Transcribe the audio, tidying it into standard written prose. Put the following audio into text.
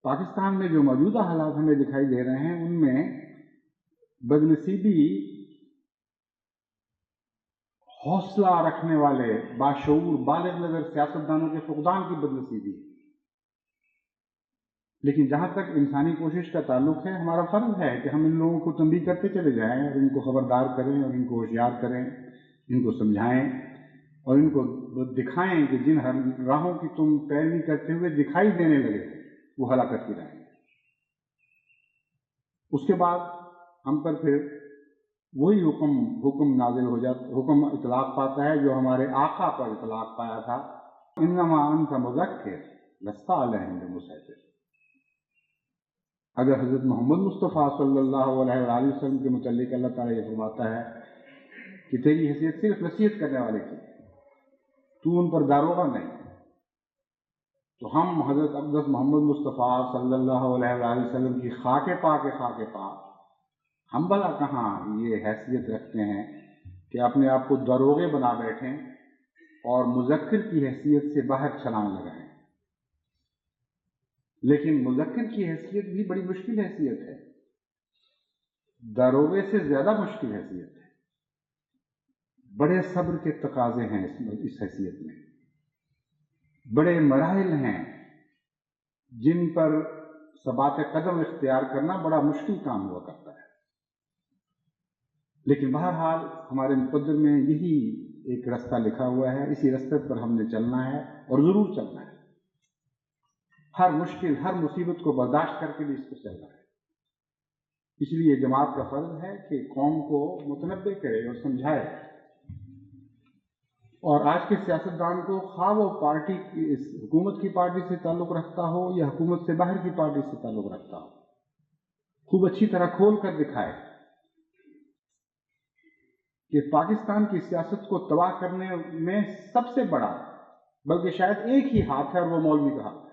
پاکستان میں جو موجودہ حالات ہمیں دکھائی دے رہے ہیں ان میں بدنصیبی حوصلہ رکھنے والے باشعور بالغ نظر سیاستدانوں کے فقدان کی بدنصیبی ہے. لیکن جہاں تک انسانی کوشش کا تعلق ہے ہمارا فرض ہے کہ ہم ان لوگوں کو تنبیہ کرتے چلے جائیں اور ان کو خبردار کریں اور ان کو ہوشیار کریں، ان کو سمجھائیں اور ان کو دکھائیں کہ جن راہوں کی تم پیروی کرتے ہوئے دکھائی دینے لگے وہ ہلاکت کی راہیں. اس کے بعد ہم پر پھر وہی حکم نازل ہو جاتا، حکم اطلاق پاتا ہے جو ہمارے آقا پر اطلاق پایا تھا، انما انت مذکر لست علیہم بمسیطر. اگر حضرت محمد مصطفیٰ صلی اللہ علیہ وآلہ وسلم کے متعلق اللہ تعالیٰ یہ فرماتا ہے کہ تیری حیثیت صرف نصیحت کرنے والے کی، تو ان پر داروغہ نہیں، تو ہم حضرت اقدس محمد مصطفیٰ صلی اللہ علیہ وآلہ وسلم کی خاک پاک ہم بھلا کہاں یہ حیثیت رکھتے ہیں کہ اپنے آپ کو داروغے بنا بیٹھیں اور مذکر کی حیثیت سے باہر چھلانگ لگائیں. لیکن مذکر کی حیثیت بھی بڑی مشکل حیثیت ہے، داروغے سے زیادہ مشکل حیثیت ہے. بڑے صبر کے تقاضے ہیں اس حیثیت میں، بڑے مراحل ہیں جن پر ثبات قدم اختیار کرنا بڑا مشکل کام ہوا کرتا ہے. لیکن بہرحال ہمارے مقدر میں یہی ایک رستہ لکھا ہوا ہے، اسی رستے پر ہم نے چلنا ہے اور ضرور چلنا ہے. ہر مشکل، ہر مصیبت کو برداشت کر کے بھی اس کو چلنا ہے. اس لیے جماعت کا فرض ہے کہ قوم کو متنبہ کرے اور سمجھائے، اور آج کے سیاستدان کو خواہ وہ پارٹی کی، حکومت کی پارٹی سے تعلق رکھتا ہو یا حکومت سے باہر کی پارٹی سے تعلق رکھتا ہو، خوب اچھی طرح کھول کر دکھائے کہ پاکستان کی سیاست کو تباہ کرنے میں سب سے بڑا، بلکہ شاید ایک ہی ہاتھ ہے اور وہ مولوی کا ہاتھ ہے.